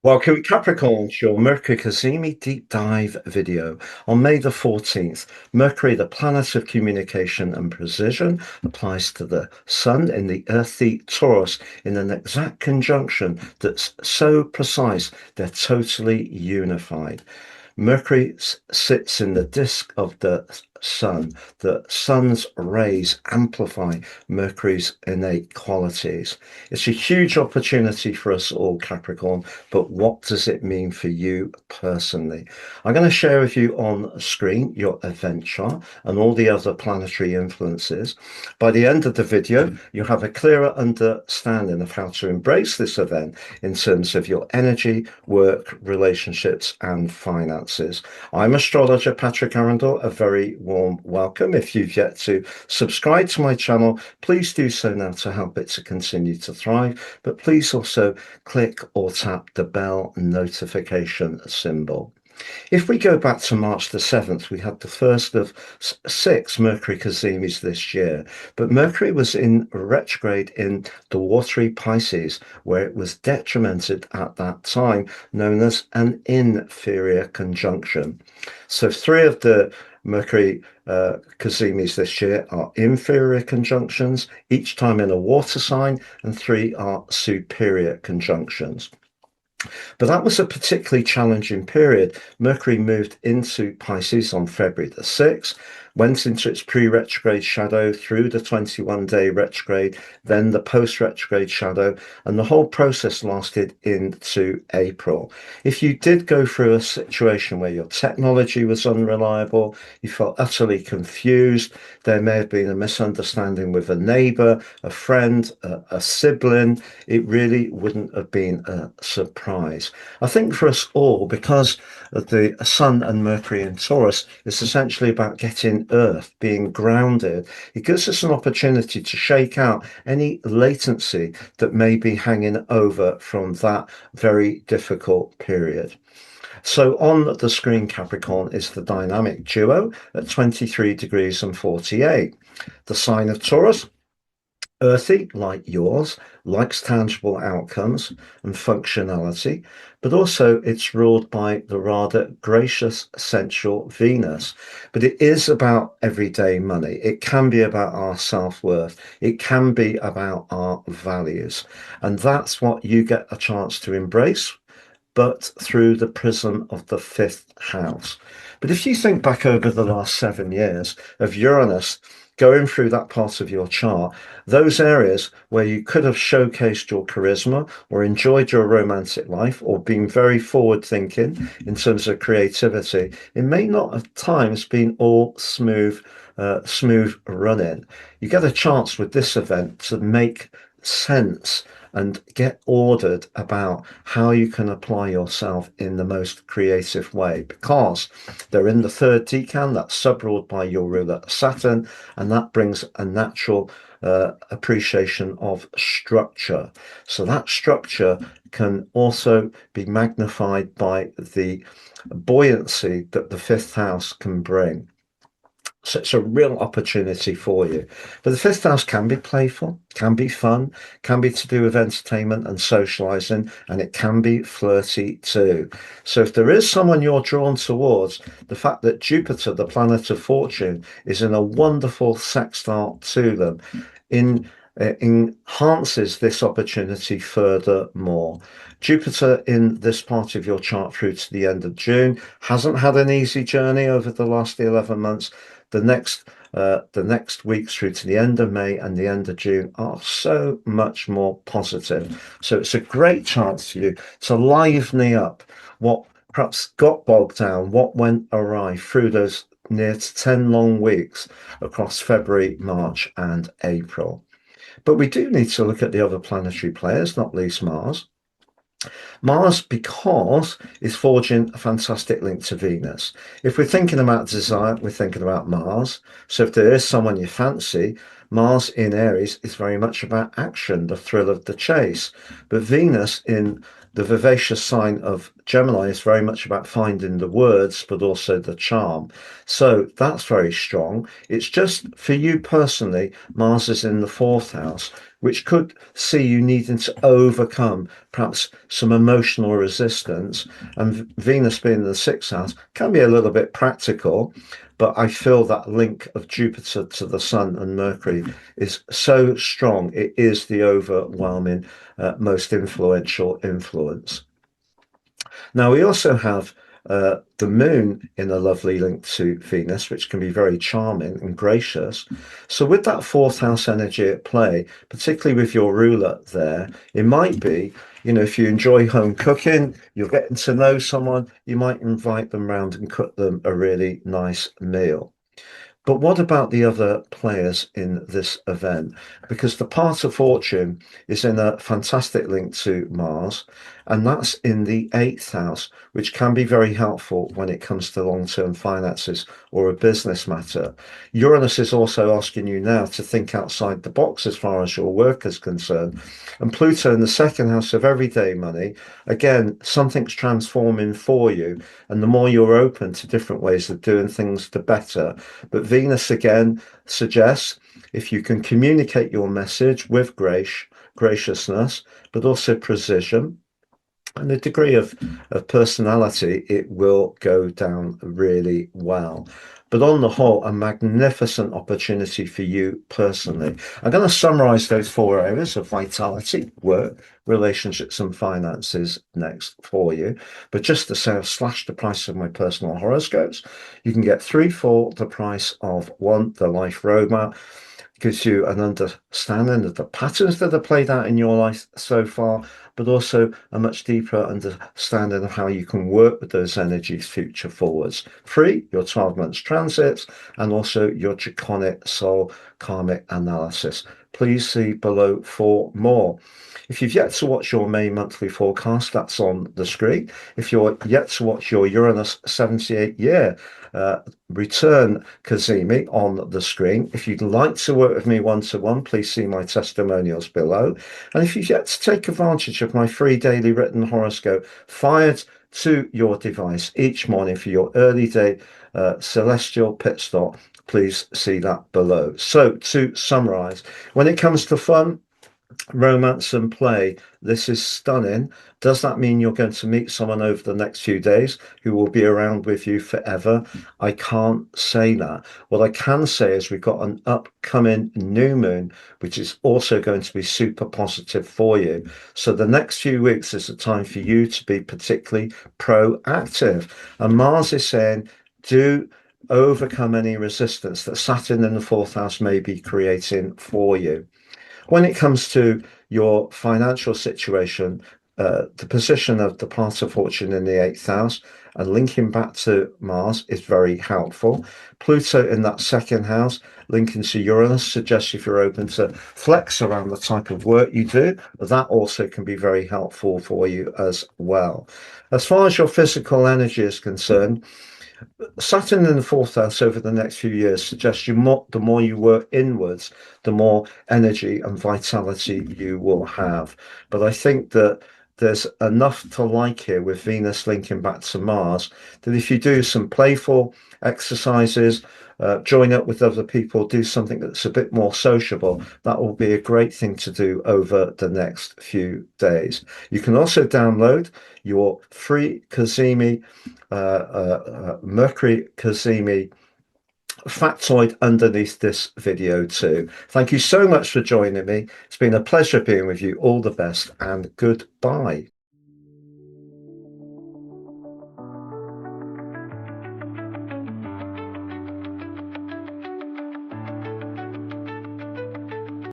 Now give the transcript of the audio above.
Welcome Capricorn to your Mercury Cazimi deep dive video. On May the 14th, Mercury, the planet of communication and precision, applies to the Sun in the earthy Taurus in an exact conjunction that's so precise they're totally unified. Mercury sits in the disk of the Sun. The Sun's rays amplify Mercury's innate qualities. It's a huge opportunity for us all, Capricorn, but what does it mean for you personally? I'm going to share with you on screen your event chart and all the other planetary influences. By the end of the video, you'll have a clearer understanding of how to embrace this event in terms of your energy, work, relationships, and finances. I'm astrologer Patrick Arundel. A very warm welcome. If you've yet to subscribe to my channel, please do so now to help it to continue to thrive. But please also click or tap the bell notification symbol. If we go back to March the 7th, we had the first of six Mercury Cazimis this year, but Mercury was in retrograde in the watery Pisces, where it was detrimented at that time, known as an inferior conjunction. So three of the Mercury Cazimis this year are inferior conjunctions, each time in a water sign, and three are superior conjunctions. But that was a particularly challenging period. Mercury moved into Pisces on February the 6th, went into its pre-retrograde shadow through the 21-day retrograde, then the post-retrograde shadow, and the whole process lasted into April. If you did go through a situation where your technology was unreliable, you felt utterly confused, there may have been a misunderstanding with a neighbor, a friend, a sibling, it really wouldn't have been a surprise. I think for us all, because the Sun and Mercury in Taurus is essentially about getting Earth, being grounded, it gives us an opportunity to shake out any latency that may be hanging over from that very difficult period. So on the screen, Capricorn is the dynamic duo at 23 degrees and 48. The sign of Taurus, earthy, like yours, likes tangible outcomes and functionality, but also it's ruled by the rather gracious, sensual Venus. But it is about everyday money. It can be about our self-worth. It can be about our values. And that's what you get a chance to embrace, but through the prism of the fifth house. But if you think back over the last 7 years of Uranus going through that part of your chart, those areas where you could have showcased your charisma or enjoyed your romantic life or been very forward thinking in terms of creativity, it may not at times been all smooth running. You get a chance with this event to make sense and get ordered about how you can apply yourself in the most creative way, because they're in the third decan, that's sub-ruled by your ruler Saturn, and that brings a natural appreciation of structure. So that structure can also be magnified by the buoyancy that the fifth house can bring. So it's a real opportunity for you. But the fifth house can be playful, can be fun, can be to do with entertainment and socializing, and it can be flirty too. So if there is someone you're drawn towards, the fact that Jupiter, the planet of fortune, is in a wonderful sextile to them, enhances this opportunity furthermore. Jupiter in this part of your chart through to the end of June hasn't had an easy journey over the last 11 months. The next weeks through to the end of May and the end of June are so much more positive. So it's a great chance for you to liven up what perhaps got bogged down, what went awry through those near to 10 long weeks across February, March, and April. But we do need to look at the other planetary players, not least Mars. Mars, because is forging a fantastic link to Venus. If we're thinking about desire, we're thinking about Mars. So if there is someone you fancy, Mars in Aries is very much about action, the thrill of the chase. But Venus in The vivacious sign of Gemini is very much about finding the words, but also the charm. So that's very strong. It's just for you personally, Mars is in the fourth house, which could see you needing to overcome perhaps some emotional resistance. And Venus being in the sixth house can be a little bit practical, but I feel that link of Jupiter to the Sun and Mercury is so strong. It is the overwhelming, most influential influence. Now, we also have the moon in a lovely link to Venus, which can be very charming and gracious. So, with that fourth house energy at play, particularly with your ruler there, it might be, if you enjoy home cooking, you're getting to know someone, you might invite them round and cook them a really nice meal. But what about the other players in this event? Because the part of fortune is in a fantastic link to Mars, and that's in the eighth house, which can be very helpful when it comes to long-term finances or a business matter. Uranus is also asking you now to think outside the box as far as your work is concerned. And Pluto in the second house of everyday money, again, something's transforming for you. And the more you're open to different ways of doing things, the better. But Venus again suggests if you can communicate your message with graciousness, but also precision and a degree of personality, it will go down really well. But on the whole, a magnificent opportunity for you personally. I'm going to summarize those four areas of vitality, work, relationships, and finances next for you. But just to say, I've slashed the price of my personal horoscopes. You can get 3 for the price of 1, the life roadmap. Gives you an understanding of the patterns that are played out in your life so far, but also a much deeper understanding of how you can work with those energies future forwards. Free, your 12 months transits, and also your draconic soul karmic analysis. Please see below for more. If you've yet to watch your May monthly forecast, that's on the screen. If you're yet to watch your Uranus 78-year return Kazimi on the screen. If you'd like to work with me one-to-one, please see my testimonials below. And if you've yet to take advantage of my free daily written horoscope fired to your device each morning for your early day celestial pit stop, please see that below. So to summarize, when it comes to fun, romance and play, this is stunning. Does that mean you're going to meet someone over the next few days who will be around with you forever? I can't say that. What I can say is we've got an upcoming new moon, which is also going to be super positive for you. So the next few weeks is a time for you to be particularly proactive. And Mars is saying, do overcome any resistance that Saturn in the fourth house may be creating for you. When it comes to your financial situation, the position of the part of fortune in the eighth house and linking back to Mars is very helpful. Pluto in that second house, linking to Uranus, suggests if you're open to flex around the type of work you do, that also can be very helpful for you as well. As far as your physical energy is concerned, Saturn in the fourth house over the next few years suggests the more you work inwards, the more energy and vitality you will have. But I think that there's enough to like here with Venus linking back to Mars that if you do some playful exercises, join up with other people, do something that's a bit more sociable, that will be a great thing to do over the next few days. You can also download your free Kazimi, Mercury Cazimi factoid underneath this video too. Thank you so much for joining me. It's been a pleasure being with you. All the best and goodbye.